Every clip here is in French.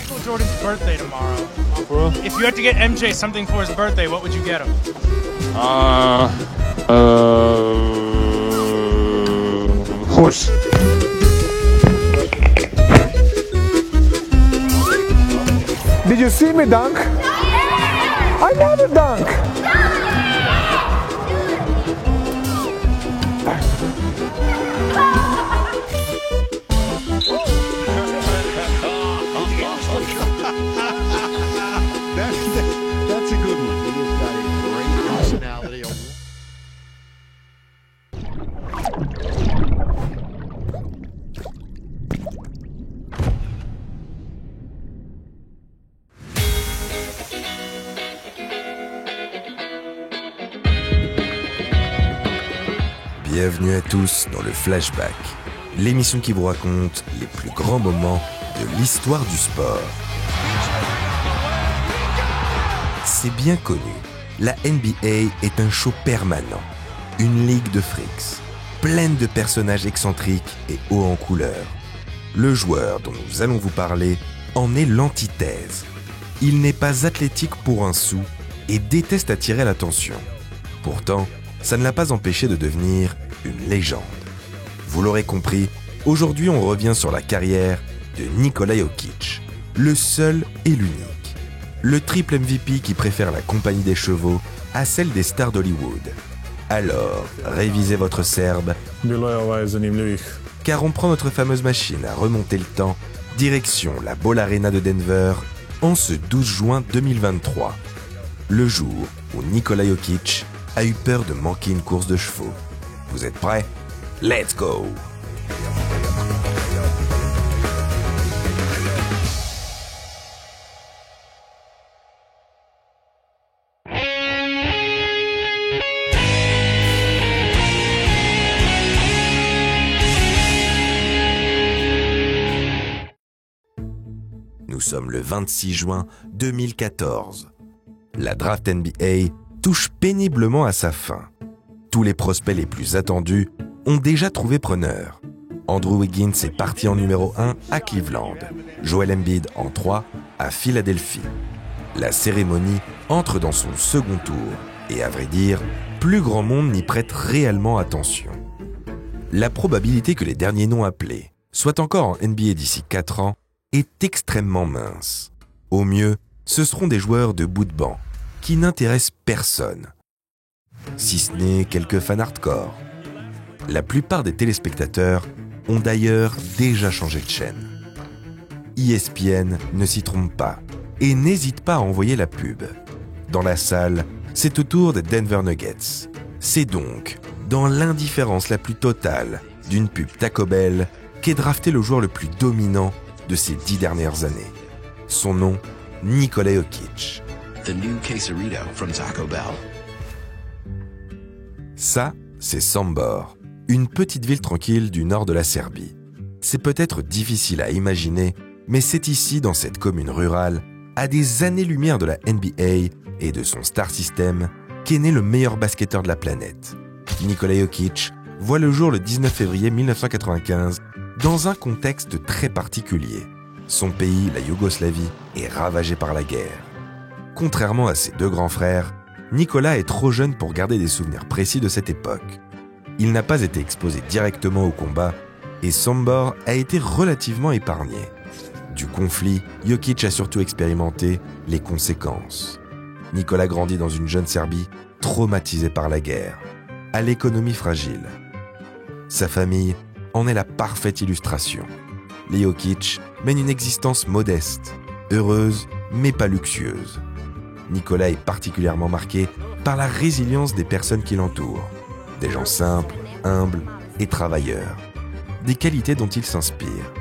Michael Jordan's birthday tomorrow. Bro? If you had to get MJ something for his birthday, what would you get him? Horse. Did you see me dunk? I never dunk. That's a good one. He's got a great personality. Bienvenue à tous dans le Flashback, l'émission qui vous raconte les plus grands moments de l'histoire du sport. C'est bien connu, la NBA est un show permanent, une ligue de freaks, pleine de personnages excentriques et hauts en couleur. Le joueur dont nous allons vous parler en est l'antithèse. Il n'est pas athlétique pour un sou et déteste attirer l'attention. Pourtant, ça ne l'a pas empêché de devenir une légende. Vous l'aurez compris, aujourd'hui on revient sur la carrière de Nikola Jokic, le seul et l'unique. Le triple MVP qui préfère la compagnie des chevaux à celle des stars d'Hollywood. Alors, révisez votre Serbe, car on prend notre fameuse machine à remonter le temps, direction la Ball Arena de Denver, en ce 12 juin 2023. Le jour où Nikola Jokic a eu peur de manquer une course de chevaux. Vous êtes prêts? Let's go! Nous sommes le 26 juin 2014. La draft NBA touche péniblement à sa fin. Tous les prospects les plus attendus ont déjà trouvé preneur. Andrew Wiggins est parti en numéro 1 à Cleveland, Joel Embiid en 3 à Philadelphie. La cérémonie entre dans son second tour et à vrai dire, plus grand monde n'y prête réellement attention. La probabilité que les derniers noms appelés soient encore en NBA d'ici 4 ans est extrêmement mince. Au mieux, ce seront des joueurs de bout de banc qui n'intéressent personne, si ce n'est quelques fans hardcore. La plupart des téléspectateurs ont d'ailleurs déjà changé de chaîne. ESPN ne s'y trompe pas et n'hésite pas à envoyer la pub. Dans la salle, c'est au tour des Denver Nuggets. C'est donc dans l'indifférence la plus totale d'une pub Taco Bell qu'est drafté le joueur le plus dominant de ces 10 dernières années. Son nom, Nikola Jokic. The new quesarito from Taco Bell. Ça, c'est Sombor, une petite ville tranquille du nord de la Serbie. C'est peut-être difficile à imaginer, mais c'est ici, dans cette commune rurale, à des années-lumière de la NBA et de son star system, qu'est né le meilleur basketteur de la planète. Nikola Jokic voit le jour le 19 février 1995 dans un contexte très particulier. Son pays, la Yougoslavie, est ravagé par la guerre. Contrairement à ses deux grands frères, Nikola est trop jeune pour garder des souvenirs précis de cette époque. Il n'a pas été exposé directement au combat et Sombor a été relativement épargné. Du conflit, Jokic a surtout expérimenté les conséquences. Nikola grandit dans une jeune Serbie traumatisée par la guerre, à l'économie fragile. Sa famille en est la parfaite illustration. Les Jokic mènent une existence modeste, heureuse mais pas luxueuse. Nikola est particulièrement marqué par la résilience des personnes qui l'entourent. Des gens simples, humbles et travailleurs. Des qualités dont il s'inspire.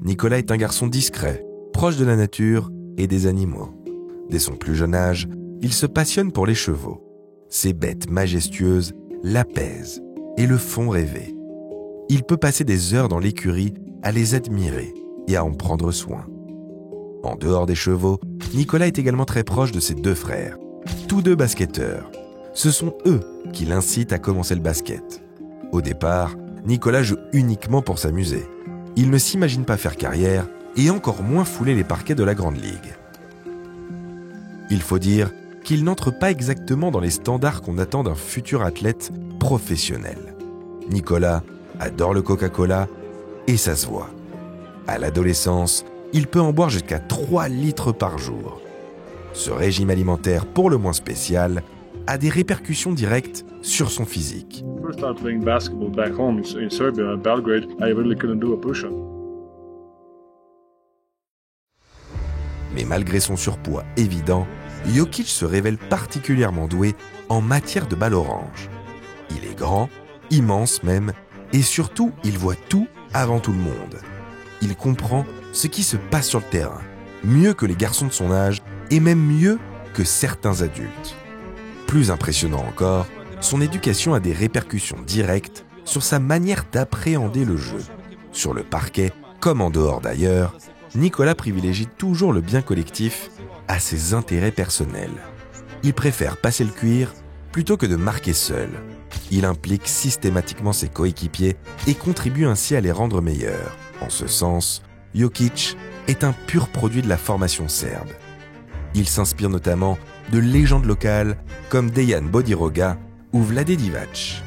Nikola est un garçon discret, proche de la nature et des animaux. Dès son plus jeune âge, il se passionne pour les chevaux. Ces bêtes majestueuses l'apaisent et le font rêver. Il peut passer des heures dans l'écurie à les admirer et à en prendre soin. En dehors des chevaux, Nikola est également très proche de ses deux frères, tous deux basketteurs. Ce sont eux qui l'incitent à commencer le basket. Au départ, Nikola joue uniquement pour s'amuser. il ne s'imagine pas faire carrière et encore moins fouler les parquets de la Grande Ligue. Il faut dire qu'il n'entre pas exactement dans les standards qu'on attend d'un futur athlète professionnel. Nikola adore le Coca-Cola et ça se voit. À l'adolescence, il peut en boire jusqu'à 3 litres par jour. Ce régime alimentaire pour le moins spécial a des répercussions directes sur son physique. First time playing basketball back home in Serbia, in Belgrade, I really couldn't do a push-up. Mais malgré son surpoids évident, Jokic se révèle particulièrement doué en matière de balle orange. Il est grand, immense même, et surtout, il voit tout avant tout le monde. Il comprend ce qui se passe sur le terrain, mieux que les garçons de son âge, et même mieux que certains adultes. Plus impressionnant encore, son éducation a des répercussions directes sur sa manière d'appréhender le jeu. Sur le parquet, comme en dehors d'ailleurs, Nikola privilégie toujours le bien collectif à ses intérêts personnels. Il préfère passer le cuir plutôt que de marquer seul. Il implique systématiquement ses coéquipiers et contribue ainsi à les rendre meilleurs. En ce sens, Jokic est un pur produit de la formation serbe. Il s'inspire notamment de légendes locales comme Dejan Bodiroga ou Vlade Divac.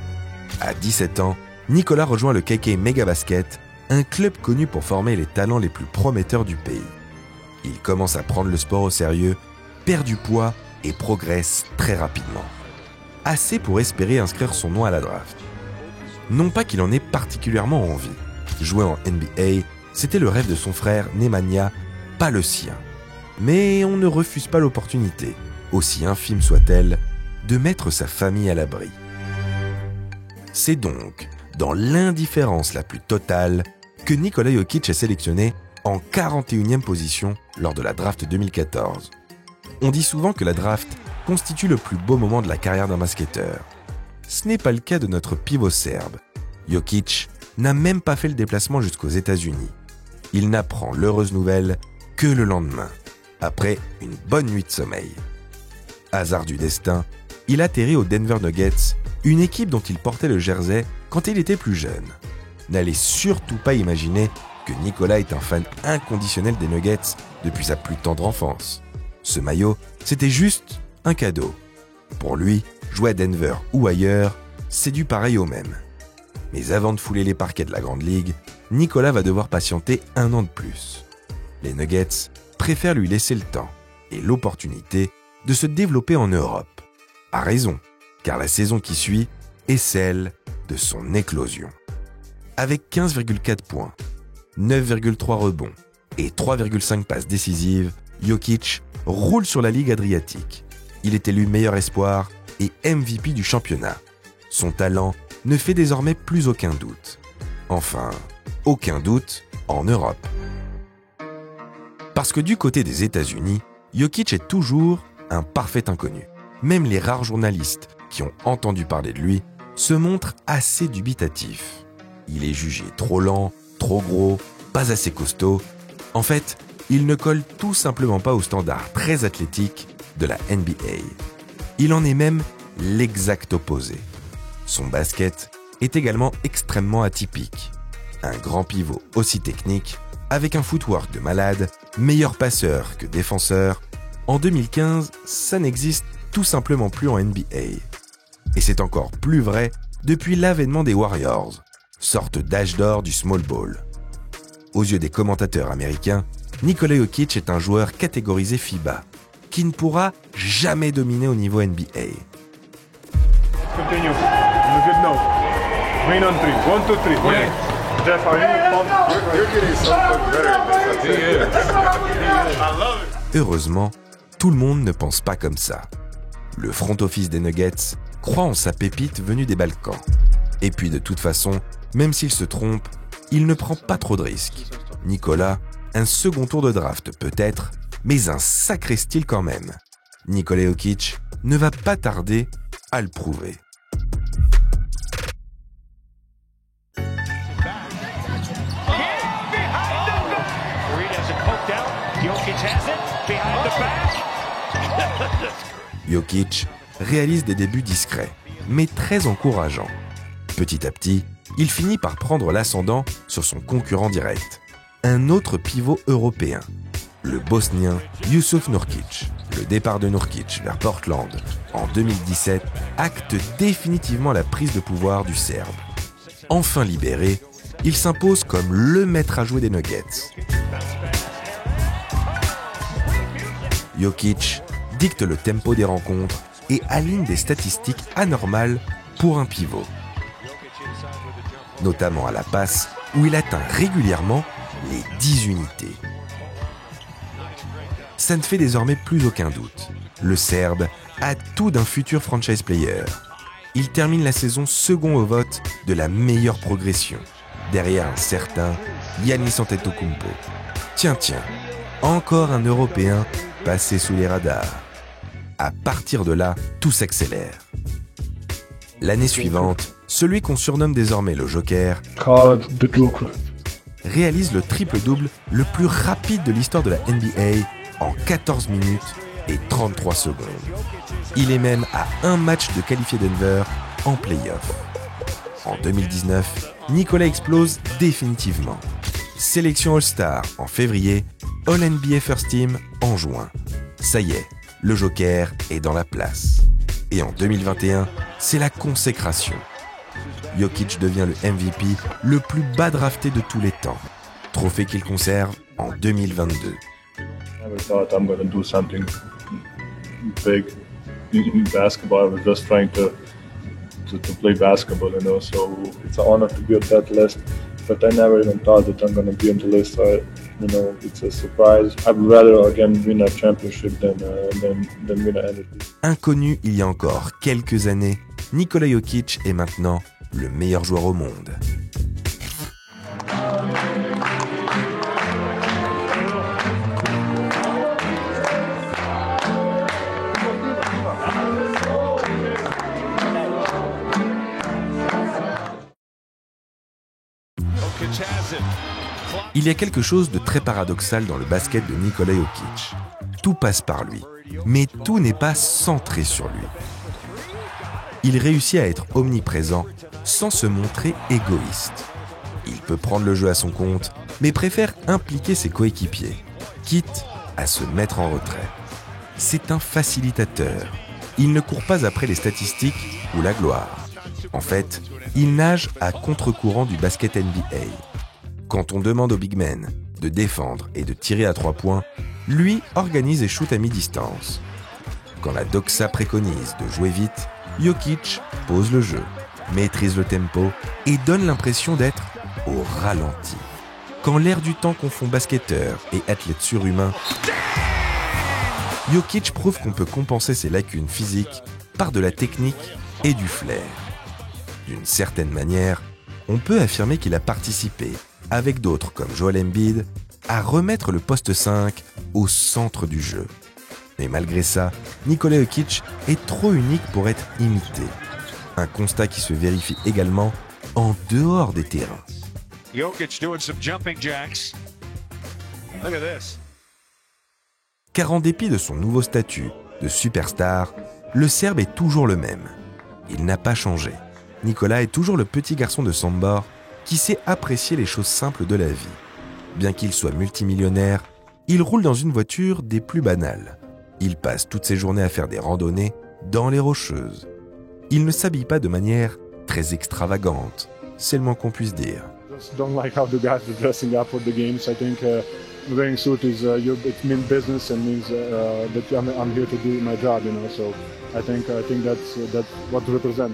À 17 ans, Nikola rejoint le KK Megabasket, un club connu pour former les talents les plus prometteurs du pays. Il commence à prendre le sport au sérieux, perd du poids et progresse très rapidement. Assez pour espérer inscrire son nom à la draft. Non pas qu'il en ait particulièrement envie. Jouer en NBA, c'était le rêve de son frère Nemanja, pas le sien. Mais on ne refuse pas l'opportunité, aussi infime soit-elle, de mettre sa famille à l'abri. C'est donc dans l'indifférence la plus totale que Nikola Jokic est sélectionné en 41e position lors de la draft 2014. On dit souvent que la draft constitue le plus beau moment de la carrière d'un basketteur. Ce n'est pas le cas de notre pivot serbe. Jokic n'a même pas fait le déplacement jusqu'aux États-Unis. Il n'apprend l'heureuse nouvelle que le lendemain, après une bonne nuit de sommeil. Hasard du destin, il atterrit aux Denver Nuggets, une équipe dont il portait le jersey quand il était plus jeune. N'allez surtout pas imaginer que Nikola est un fan inconditionnel des Nuggets depuis sa plus tendre enfance. Ce maillot, c'était juste un cadeau. Pour lui, jouer à Denver ou ailleurs, c'est du pareil au même. Mais avant de fouler les parquets de la Grande Ligue, Nikola va devoir patienter 1 an de plus. Les Nuggets préfèrent lui laisser le temps et l'opportunité de se développer en Europe. A raison, car la saison qui suit est celle de son éclosion. Avec 15,4 points, 9,3 rebonds et 3,5 passes décisives, Jokic roule sur la Ligue Adriatique. Il est élu meilleur espoir et MVP du championnat. Son talent ne fait désormais plus aucun doute. Enfin, aucun doute en Europe. Parce que du côté des États-Unis, Jokic est toujours un parfait inconnu. Même les rares journalistes qui ont entendu parler de lui se montrent assez dubitatifs. Il est jugé trop lent, trop gros, pas assez costaud. En fait, il ne colle tout simplement pas aux standards très athlétiques de la NBA. Il en est même l'exact opposé. Son basket est également extrêmement atypique. Un grand pivot aussi technique, avec un footwork de malade, meilleur passeur que défenseur. En 2015, ça n'existe tout simplement plus en NBA. Et c'est encore plus vrai depuis l'avènement des Warriors, sorte d'âge d'or du small ball. Aux yeux des commentateurs américains, Nikola Jokic est un joueur catégorisé FIBA, qui ne pourra jamais dominer au niveau NBA. Continue. On a good note. Green on 3. 1, 2, 3. Yeah. Jeff, are you You're getting something better. I love it. Heureusement, tout le monde ne pense pas comme ça. Le front office des Nuggets croit en sa pépite venue des Balkans. Et puis de toute façon, même s'il se trompe, il ne prend pas trop de risques. Nikola, un second tour de draft peut-être, mais un sacré style quand même. Nikola Jokic ne va pas tarder à le prouver. Jokic réalise des débuts discrets, mais très encourageants. Petit à petit, il finit par prendre l'ascendant sur son concurrent direct, un autre pivot européen, le Bosnien Yusuf Nurkic. Le départ de Nurkic vers Portland en 2017 acte définitivement la prise de pouvoir du Serbe. Enfin libéré, il s'impose comme le maître à jouer des Nuggets. Jokic dicte le tempo des rencontres et aligne des statistiques anormales pour un pivot. Notamment à la passe, où il atteint régulièrement les 10 unités. Ça ne fait désormais plus aucun doute. Le Serbe a tout d'un futur franchise player. Il termine la saison second au vote de la meilleure progression, derrière un certain Giannis Antetokounmpo. Tiens, encore un Européen passé sous les radars. À partir de là, tout s'accélère. L'année suivante, celui qu'on surnomme désormais le Joker réalise le triple-double le plus rapide de l'histoire de la NBA en 14 minutes et 33 secondes. Il est même à un match de qualifier Denver en play-off. En 2019, Nikola explose définitivement. Sélection All-Star en février, All-NBA First Team en juin. Ça y est, le Joker est dans la place. Et en 2021, c'est la consécration. Jokic devient le MVP le plus bas drafté de tous les temps. Trophée qu'il conserve en 2022. I never thought I'm going to do something big in basketball. I was just trying to play basketball, you know. So it's an honor to be on that list. But I never even thought that I'm going to be on the list. So, you know, it's a surprise. I'd rather again win a championship than win a MVP. Inconnu il y a encore quelques années, Nikola Jokic est maintenant le meilleur joueur au monde. Il y a quelque chose de très paradoxal dans le basket de Nikola Jokic. Tout passe par lui, mais tout n'est pas centré sur lui. Il réussit à être omniprésent sans se montrer égoïste. Il peut prendre le jeu à son compte, mais préfère impliquer ses coéquipiers, quitte à se mettre en retrait. C'est un facilitateur. Il ne court pas après les statistiques ou la gloire. En fait, il nage à contre-courant du basket NBA. Quand on demande aux big men de défendre et de tirer à 3 points, lui organise et shoot à mi-distance. Quand la doxa préconise de jouer vite, Jokic pose le jeu, maîtrise le tempo et donne l'impression d'être au ralenti. Quand l'air du temps confond basketteur et athlète surhumain, Jokic prouve qu'on peut compenser ses lacunes physiques par de la technique et du flair. D'une certaine manière, on peut affirmer qu'il a participé, avec d'autres comme Joel Embiid, à remettre le poste 5 au centre du jeu. Mais malgré ça, Nikola Jokic est trop unique pour être imité. Un constat qui se vérifie également en dehors des terrains. Jokic doing some jumping jacks. Look at this. Car en dépit de son nouveau statut de superstar, le Serbe est toujours le même. Il n'a pas changé. Nikola est toujours le petit garçon de Sombor qui sait apprécier les choses simples de la vie. Bien qu'il soit multimillionnaire, il roule dans une voiture des plus banales. Il passe toutes ses journées à faire des randonnées dans les Rocheuses. Il ne s'habille pas de manière très extravagante, c'est le moins qu'on puisse dire. I just don't like how the guys are dressing up for the games. I think wearing suit is it means business and means that I'm here to do my job, you know. So I think that's what to represent.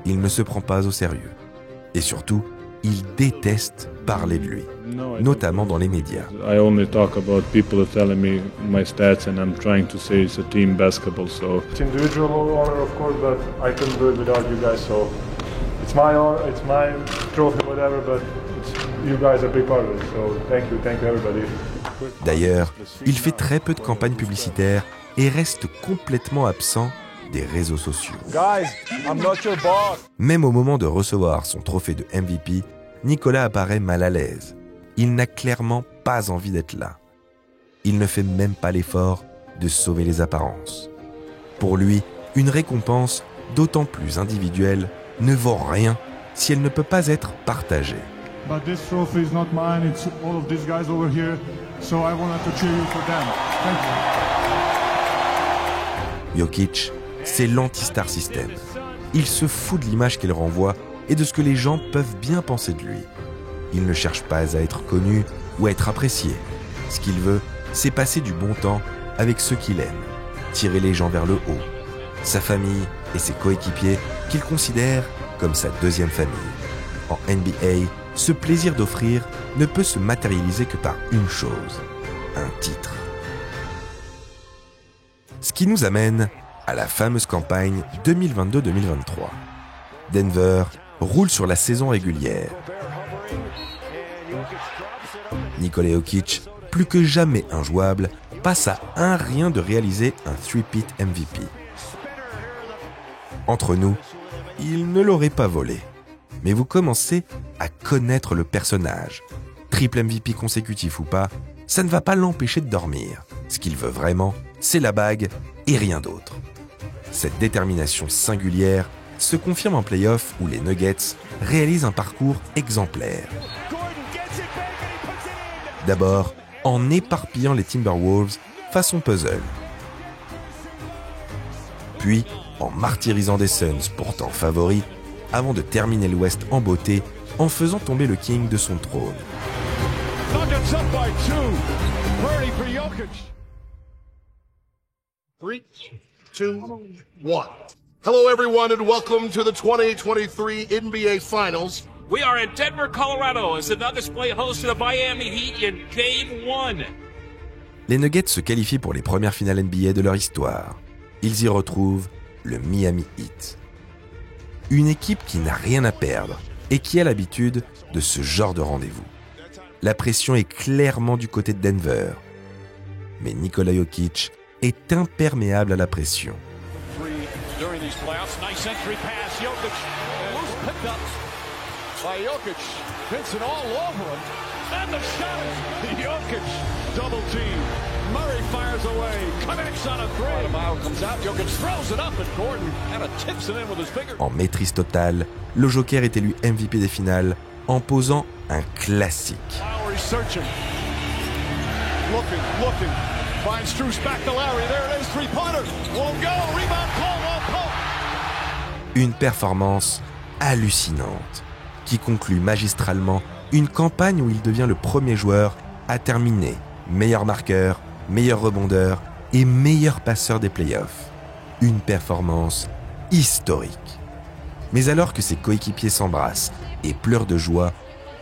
Il ne se prend pas au sérieux. Et surtout, il déteste parler de lui, notamment dans les médias. I only talk about people telling me my stats and I'm trying to say it's a team basketball. So it's individual honor, of course, but I couldn't do it without you guys. So it's my honor, it's my trophy, whatever, but you guys are a big part of it. So thank you everybody. D'ailleurs, il fait très peu de campagnes publicitaires et reste complètement absent des réseaux sociaux. Guys, I'm not your boss. Même au moment de recevoir son trophée de MVP, Nikola apparaît mal à l'aise. Il n'a clairement pas envie d'être là. Il ne fait même pas l'effort de sauver les apparences. Pour lui, une récompense, d'autant plus individuelle, ne vaut rien si elle ne peut pas être partagée. But this trophy is not mine, it's all of these guys over here, so I wanted to cheer you for them. Thank you. Jokic, c'est l'anti-star system. Il se fout de l'image qu'il renvoie et de ce que les gens peuvent bien penser de lui. Il ne cherche pas à être connu ou à être apprécié. Ce qu'il veut, c'est passer du bon temps avec ceux qu'il aime, tirer les gens vers le haut, sa famille et ses coéquipiers qu'il considère comme sa deuxième famille. En NBA, ce plaisir d'offrir ne peut se matérialiser que par une chose, un titre. Ce qui nous amène à la fameuse campagne 2022-2023. Denver roule sur la saison régulière. Nikola Jokic, plus que jamais injouable, passe à un rien de réaliser un three-peat MVP. Entre nous, il ne l'aurait pas volé. Mais vous commencez à connaître le personnage. Triple MVP consécutif ou pas, ça ne va pas l'empêcher de dormir. Ce qu'il veut vraiment, c'est la bague et rien d'autre. Cette détermination singulière se confirme en play-off où les Nuggets réalisent un parcours exemplaire. D'abord, en éparpillant les Timberwolves façon puzzle. Puis, en martyrisant des Suns pourtant favoris, avant de terminer l'Ouest en beauté en faisant tomber le King de son trône. 3, 2, 1. Hello, everyone, and welcome to the 2023 NBA Finals. We are in Denver, Colorado, as the Nuggets play host to the Miami Heat in Game 1. Les Nuggets se qualifient pour les premières finales NBA de leur histoire. Ils y retrouvent le Miami Heat. Une équipe qui n'a rien à perdre et qui a l'habitude de ce genre de rendez-vous. La pression est clairement du côté de Denver. Mais Nikola Jokic est imperméable à la pression. Murray fires away, connects on a three. Ball comes out, Jokic throws it up at Gordon and tips it in with his finger. En maîtrise totale, le Joker est élu MVP des finales en posant un classique. Lowry searching. Looking. Finds Strus back to Lowry. There it is, three-pointer. Won't go. Rebound, Paul. Une performance hallucinante qui conclut magistralement une campagne où il devient le premier joueur à terminer meilleur marqueur, meilleur rebondeur et meilleur passeur des playoffs. Une performance historique. Mais alors que ses coéquipiers s'embrassent et pleurent de joie,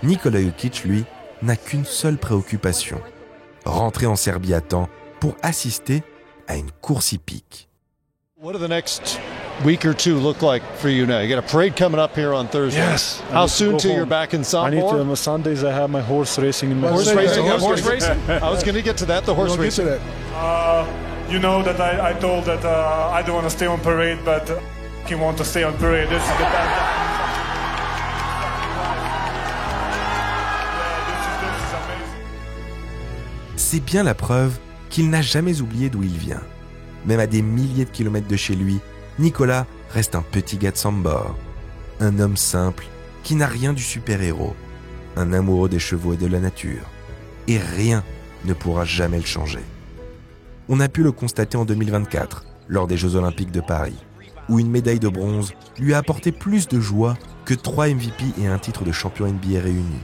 Nikola Jokic, lui, n'a qu'une seule préoccupation. Rentrer en Serbie à temps pour assister à une course hippique. What do the next week or two look like for you now? You got a parade coming up here on Thursday. Yes. How soon till you're back in Sombor? I need to, Sundays I have my horse racing in my horse racing. I was going to get to that. The horse racing. Get to that. You know that I told that I don't want to stay on parade, but he wants to stay on parade. This is the bad. C'est bien la preuve qu'il n'a jamais oublié d'où il vient. Même à des milliers de kilomètres de chez lui, Nikola reste un petit gars de Sombor. Un homme simple qui n'a rien du super-héros. Un amoureux des chevaux et de la nature. Et rien ne pourra jamais le changer. On a pu le constater en 2024, lors des Jeux Olympiques de Paris, où une médaille de bronze lui a apporté plus de joie que 3 MVP et un titre de champion NBA réunis.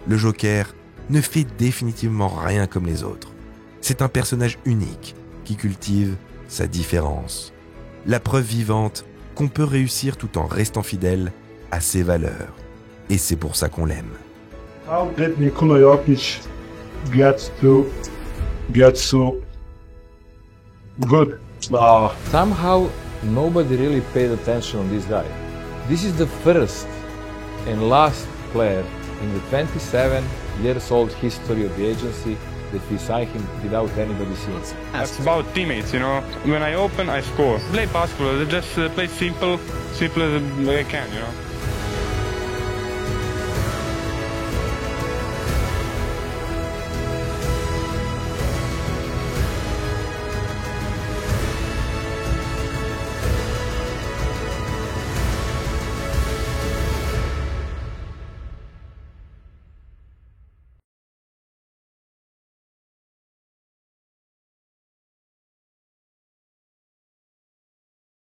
Le Joker ne fait définitivement rien comme les autres. C'est un personnage unique qui cultive sa différence. La preuve vivante qu'on peut réussir tout en restant fidèle à ses valeurs. Et c'est pour ça qu'on l'aime. How did Nikola Jokic get so good? Somehow nobody really paid attention on this guy. This is the first and last player in the 27 years old history of the agency that we signed him without anybody seeing. It's about teammates, you know. When I open, I score. Play basketball, just play simple as I can, you know.